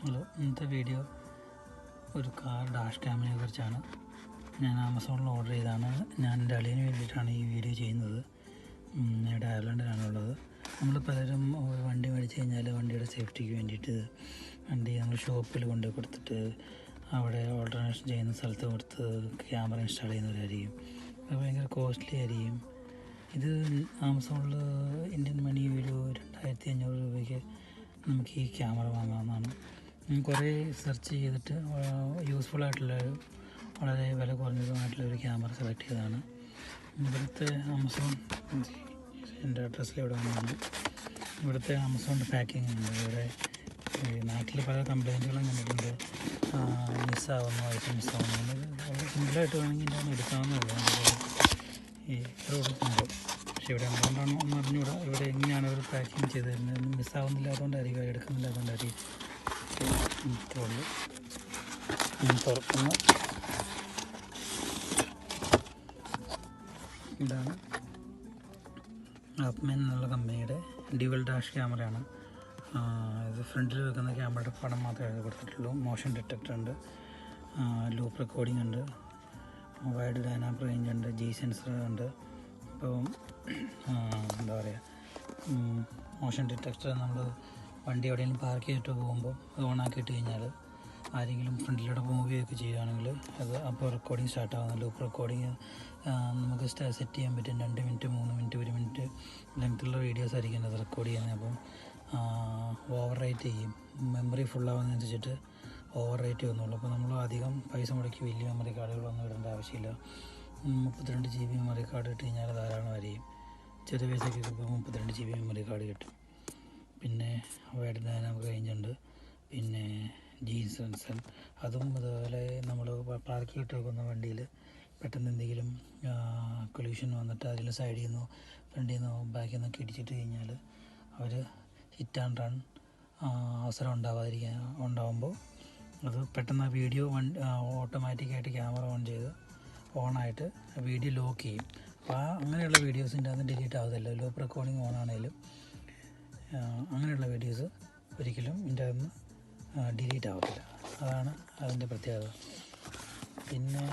Hello, ഇന്നത്തെ video ഒരു car dash ക്യാമിനെ കുറിച്ചാണ്. ഞാൻ ആമസോണിൽ ഓർഡർ ചെയ്താണ്. ഞാൻ എൻ്റെ അളിയന് വേണ്ടിയിട്ടാണ് ഈ വീഡിയോ ചെയ്യുന്നത്. ഇവിടെ അയർലൻഡിലാണുള്ളത്. നമ്മൾ പലരും ഒരു വണ്ടി മേടിച്ച് കഴിഞ്ഞാൽ വണ്ടിയുടെ സേഫ്റ്റിക്ക് വേണ്ടിയിട്ട് വണ്ടി നമ്മൾ ഷോപ്പിൽ കൊണ്ടുപോയി കൊടുത്തിട്ട് അവിടെ ഓൾട്ടർനേഷൻ ചെയ്യുന്ന സ്ഥലത്ത് കൊടുത്ത് ക്യാമറ ഇൻസ്റ്റാൾ ചെയ്യുന്നവരായിരിക്കും. അത് ഭയങ്കര കോസ്റ്റ്ലി ആയിരിക്കും. ഇത് ആമസോണിൽ ഇന്ത്യൻ മണി ഒരു 2500 രൂപയ്ക്ക് നമുക്ക് ഈ ക്യാമറ വാങ്ങാവുന്നതാണ്. കുറേ സെർച്ച് ചെയ്തിട്ട് യൂസ്ഫുള്ളായിട്ടുള്ള വളരെ വില കുറഞ്ഞതുമായിട്ടുള്ളൊരു ക്യാമറ സെലക്ട് ചെയ്തതാണ്. ഇവിടുത്തെ ആമസോൺ എൻ്റെ അഡ്രസ്സിൽ ഇവിടെ വന്നതാണ്. ഇവിടുത്തെ ആമസോണിൻ്റെ പാക്കിംഗ് ഉണ്ട്. ഇവിടെ നാട്ടിൽ പല കംപ്ലയിൻറ്റുകളും കണ്ടിട്ടുണ്ട്. മിസ്സാവുന്നു, ഐറ്റം മിസ്സാവുന്നു. വളരെ സിമ്പിളായിട്ട് വേണമെങ്കിൽ ഇതിൻ്റെ എടുക്കാവുന്നതല്ല ഈ കൊടുക്കുമ്പോൾ. പക്ഷേ ഇവിടെ എന്തുകൊണ്ടാണോ എന്ന് അറിഞ്ഞുകൂടാ. ഇവിടെ എങ്ങനെയാണ് അവർ പാക്കിങ് ചെയ്ത് തരുന്നത്, മിസ്സാവുന്നില്ല അതുകൊണ്ടായിരിക്കും, അവർ എടുക്കുന്നില്ല അതുകൊണ്ടായിരിക്കും. തുറക്കുന്ന ഇതാണ് ആപ്മെൻ എന്നുള്ള കമ്പനിയുടെ ഡ്യുവൽ ഡാഷ് ക്യാമറയാണ്. ഇത് ഫ്രണ്ടിൽ വെക്കുന്ന ക്യാമറയുടെ പടം മാത്രമേ എഴുതി കൊടുത്തിട്ടുള്ളൂ. മോഷൻ ഡിറ്റക്ടർ ഉണ്ട്, ലൂപ്പ് റെക്കോർഡിംഗ് ഉണ്ട്, വൈഡ് ഡൈനാമിക് റേഞ്ച് ഉണ്ട്, ജി സെൻസർ ഉണ്ട്. അപ്പോൾ എന്താ പറയുക, മോഷൻ ഡിറ്റക്ടർ നമ്മൾ വണ്ടി എവിടെയെങ്കിലും പാർക്ക് ചെയ്തിട്ട് പോകുമ്പോൾ അത് ഓണാക്കിയിട്ട് കഴിഞ്ഞാൽ ആരെങ്കിലും ഫ്രണ്ടിലൂടെ പോവുകയൊക്കെ ചെയ്യുകയാണെങ്കിൽ അത് അപ്പോൾ റെക്കോർഡിങ് സ്റ്റാർട്ട് ആവുന്ന ലൂപ്പ് റെക്കോർഡിങ് നമുക്ക് സെറ്റ് ചെയ്യാൻ പറ്റും. 2 മിനിറ്റ് 3 മിനിറ്റ് 1 മിനിറ്റ് ലെങ്ത്തുള്ള വീഡിയോസ് ആയിരിക്കും അത് റെക്കോർഡ് ചെയ്യുന്നത്. അപ്പം ഓവർ റൈറ്റ് ചെയ്യും. മെമ്മറി ഫുള്ളാവുന്നതനുസരിച്ചിട്ട് ഓവർ റൈറ്റ് ചെയ്യുന്നുള്ളൂ. അപ്പോൾ നമ്മൾ അധികം പൈസ മുടക്കി വലിയ മെമ്മറി കാർഡുകളൊന്നും ഇടേണ്ട ആവശ്യമില്ല. 32 GB മെമ്മറി കാർഡ് ഇട്ട് കഴിഞ്ഞാൽ ധാരാളമായിരിക്കും. ചെറിയ പൈസയ്ക്ക് ഇപ്പോൾ 32 GB മെമ്മറി കാർഡ് കിട്ടും. പിന്നെ വൈഡ് ഡൈനാമിക് റേഞ്ച് ഉണ്ട്. പിന്നെ ജി സെൻസർ, അതും അതുപോലെ നമ്മൾ പാർക്ക് ചെയ്തിട്ട് വെക്കുന്ന വണ്ടിയിൽ പെട്ടെന്ന് എന്തെങ്കിലും കൊല്യൂഷൻ വന്നിട്ട് അതിൽ സൈഡിൽ നിന്നോ ഫ്രണ്ടിൽ നിന്നോ ബാക്കിൽ നിന്നൊക്കെ ഇടിച്ചിട്ട് കഴിഞ്ഞാൽ അവർ ഹിറ്റ് ആൻഡ് റൺ അവസരം ഉണ്ടാകുമ്പോൾ അത് പെട്ടെന്ന് വീഡിയോ ഓട്ടോമാറ്റിക്കായിട്ട് ക്യാമറ ഓൺ ചെയ്ത് ഓണായിട്ട് വീഡിയോ ലോക്ക് ചെയ്യും. അപ്പോൾ അങ്ങനെയുള്ള വീഡിയോസിൻ്റെ അത് ഡിലീറ്റ് ആവത്തില്ല. ലൂപ്പ് റെക്കോർഡിങ് ഓണാണേലും അങ്ങനെയുള്ള വീഡിയോസ് ഒരിക്കലും ഇതിൻ്റെ അകത്ത് ഡിലീറ്റ് ആവത്തില്ല. അതാണ് അതിൻ്റെ പ്രത്യേകത. പിന്നെ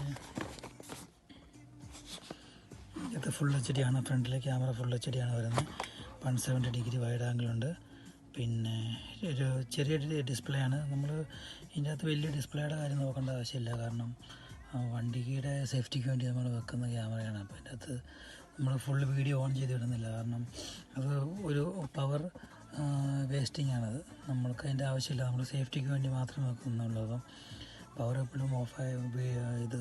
ഇത് ഫുൾ HD ആണ്. ഫ്രണ്ടിലെ ക്യാമറ ഫുൾ HD ആണ് വരുന്നത്. 170 ഡിഗ്രി വൈഡ് ആംഗിളുണ്ട്. പിന്നെ ഒരു ചെറിയ ഡിസ്പ്ലേ ആണ്. നമ്മൾ ഇതിൻ്റെ അകത്ത് വലിയ ഡിസ്പ്ലേയുടെ കാര്യം നോക്കേണ്ട ആവശ്യമില്ല. കാരണം വണ്ടിയുടെ സേഫ്റ്റിക്ക് വേണ്ടി നമ്മൾ വെക്കുന്ന ക്യാമറയാണ്. അപ്പോൾ അതിൻ്റെ അകത്ത് നമ്മൾ ഫുൾ വീഡിയോ ഓൺ ചെയ്ത് വിടുന്നില്ല. കാരണം അത് ഒരു പവർ വേസ്റ്റിംഗ് ആണത്. നമ്മൾക്ക് അതിൻ്റെ ആവശ്യമില്ല. നമ്മൾ സേഫ്റ്റിക്ക് വേണ്ടി മാത്രം വെക്കുന്നുള്ളൂ. അപ്പം പവർ എപ്പോഴും ഓഫായി ഇത്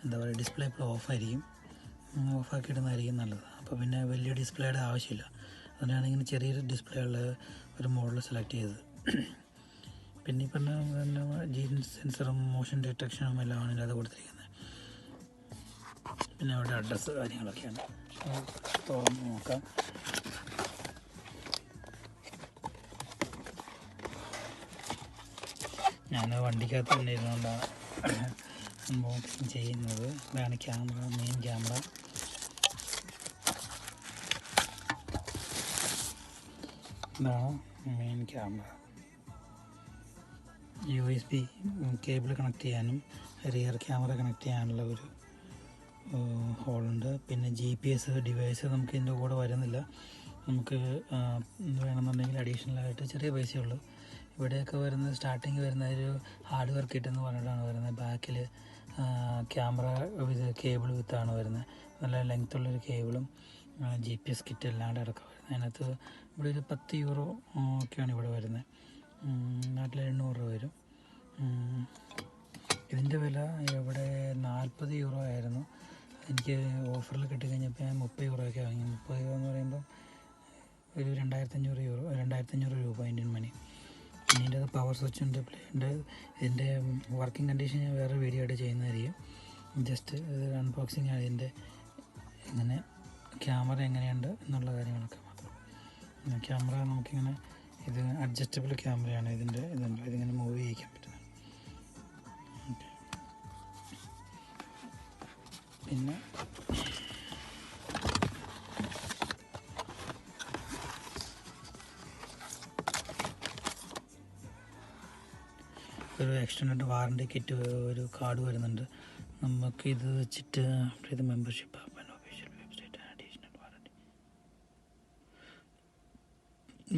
എന്താ പറയുക, ഡിസ്പ്ലേ എപ്പോഴും ഓഫായിരിക്കും. ഓഫാക്കിയിടുന്നതായിരിക്കും നല്ലത്. അപ്പോൾ പിന്നെ വലിയ ഡിസ്പ്ലേയുടെ ആവശ്യമില്ല. അതുകൊണ്ടാണ് ഇങ്ങനെ ചെറിയൊരു ഡിസ്പ്ലേ ഉള്ള ഒരു മോഡൽ സെലക്ട് ചെയ്തത്. പിന്നെ ഈ പറഞ്ഞ ജി സെൻസറും മോഷൻ ഡിറ്റക്ഷനും എല്ലാമാണ് ഇതിനകത്ത് കൊടുത്തിരിക്കുന്നത്. പിന്നെ അവിടെ അഡ്രസ്സ് കാര്യങ്ങളൊക്കെയാണ്. തുറന്ന് നോക്കാം. ഞാൻ വണ്ടിക്കകത്ത് തന്നെ ഇരുന്നുകൊണ്ടാണ് അൺബോക്സിങ് ചെയ്യുന്നത്. ഇതാണ് ക്യാമറ, മെയിൻ ക്യാമറ. ഇതാണ് main camera. USB cable connect ചെയ്യാനും റിയർ ക്യാമറ കണക്ട് ചെയ്യാനുള്ള ഒരു ഹോളുണ്ട്. പിന്നെ GPS ഡിവൈസ് നമുക്ക് ഇതിൻ്റെ കൂടെ വരുന്നില്ല. നമുക്ക് വേണമെന്നുണ്ടെങ്കിൽ അഡീഷണലായിട്ട് ചെറിയ പൈസയുള്ളൂ. ഇവിടെയൊക്കെ വരുന്നത് സ്റ്റാർട്ടിങ് വരുന്ന ഒരു ഹാർഡ്വെയർ കിറ്റ് എന്ന് പറഞ്ഞിട്ടാണ് വരുന്നത്. ബാക്കിൽ ക്യാമറ ഇത് കേബിൾ വിത്താണ് വരുന്നത്. നല്ല ലെങ്ത്തുള്ളൊരു കേബിളും GPS കിറ്റ് എല്ലാണ്ട് അടക്കം വരുന്നത്. അതിനകത്ത് ഇവിടെ ഒരു 10 യൂറോ ഒക്കെയാണ് ഇവിടെ വരുന്നത്. നാട്ടിൽ 800 രൂപ വരും. ഇതിൻ്റെ വില ഇവിടെ 40 യൂറോ ആയിരുന്നു. എനിക്ക് ഓഫറിൽ കിട്ടിക്കഴിഞ്ഞപ്പോൾ ഞാൻ 30 യൂറോയൊക്കെ വാങ്ങി. 30 യൂറോ എന്ന് പറയുമ്പോൾ ഒരു 2500 രൂപ ഇന്ത്യൻ മണി. പിന്നെ ഇതിൻ്റെ അത് പവർ സ്വിച്ച് ഉണ്ട്, പ്ലേ ഉണ്ട്. ഇതിൻ്റെ വർക്കിംഗ് കണ്ടീഷൻ ഞാൻ വേറെ വീഡിയോ ആയിട്ട് ചെയ്യുന്നതായിരിക്കും. ജസ്റ്റ് ഇത് അൺബോക്സിങ് ആണ്. ഇതിൻ്റെ ഇങ്ങനെ ക്യാമറ എങ്ങനെയുണ്ട് എന്നുള്ള കാര്യങ്ങളൊക്കെ മാത്രം. ക്യാമറ നമുക്കിങ്ങനെ ഇത് അഡ്ജസ്റ്റബിൾ ക്യാമറയാണ്. ഇതിങ്ങനെ മൂവ് ചെയ്യിക്കാൻ പറ്റുന്നത്. പിന്നെ നമുക്കൊരു എക്സ്റ്റൻഡ് വാറണ്ടി കിറ്റ് ഒരു കാർഡ് വരുന്നുണ്ട്. നമുക്കിത് വെച്ചിട്ട് ഇത് membership official website additional warranty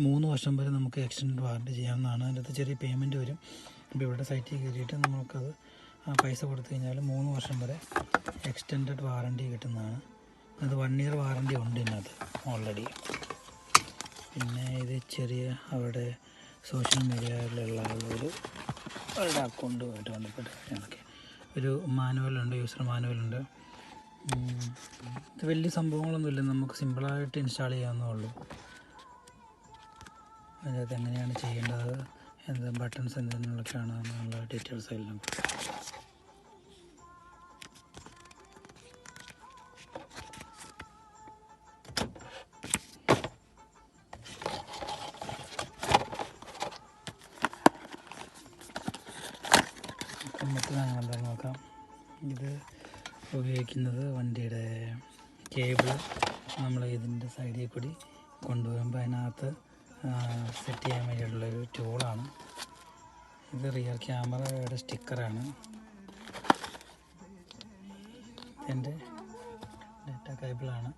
3 വർഷം വരെ നമുക്ക് എക്സ്റ്റൻഡ് വാറണ്ടി ചെയ്യാവുന്നതാണ്. അതിനകത്ത് ചെറിയ പേയ്മെൻറ്റ് വരും. അപ്പോൾ ഇവിടെ സൈറ്റിൽ കയറിയിട്ട് നമുക്കത് പൈസ കൊടുത്തു കഴിഞ്ഞാൽ 3 വർഷം വരെ എക്സ്റ്റൻഡ് വാറണ്ടി കിട്ടുന്നതാണ്. അത് 1 ഇയർ വാറണ്ടി ഉണ്ട് ഇതിനകത്ത് ഓൾറെഡി. പിന്നെ ഇത് ചെറിയ അവിടെ സോഷ്യൽ മീഡിയയിലുള്ള അവരുടെ അക്കൗണ്ടുമായിട്ട് ബന്ധപ്പെട്ട കാര്യങ്ങളൊക്കെ ഒരു മാനുവലുണ്ട്, യൂസർ മാനുവലുണ്ട്. ഇത് വലിയ സംഭവങ്ങളൊന്നുമില്ല, നമുക്ക് സിമ്പിളായിട്ട് ഇൻസ്റ്റാൾ ചെയ്യാവുന്നേ. അതിനകത്ത് എങ്ങനെയാണ് ചെയ്യേണ്ടത്, എന്ത് ബട്ടൺസ് എന്തെങ്കിലുമൊക്കെയാണ് എന്നുള്ള ഡീറ്റെയിൽസ് എല്ലാം. എന്താണെന്ന് നോക്കാം. ഇത് ഉപയോഗിക്കുന്നത് വണ്ടിയുടെ കേബിൾ നമ്മൾ ഇതിൻ്റെ സൈഡിൽ കൂടി കൊണ്ടുവരുമ്പോൾ അതിനകത്ത് സെറ്റ് ചെയ്യാൻ വേണ്ടിയിട്ടുള്ളൊരു ടൂളാണ്. ഇത് റിയർ ക്യാമറയുടെ സ്റ്റിക്കറാണ്. ഇതിൻ്റെ ഡാറ്റ കേബിളാണ്.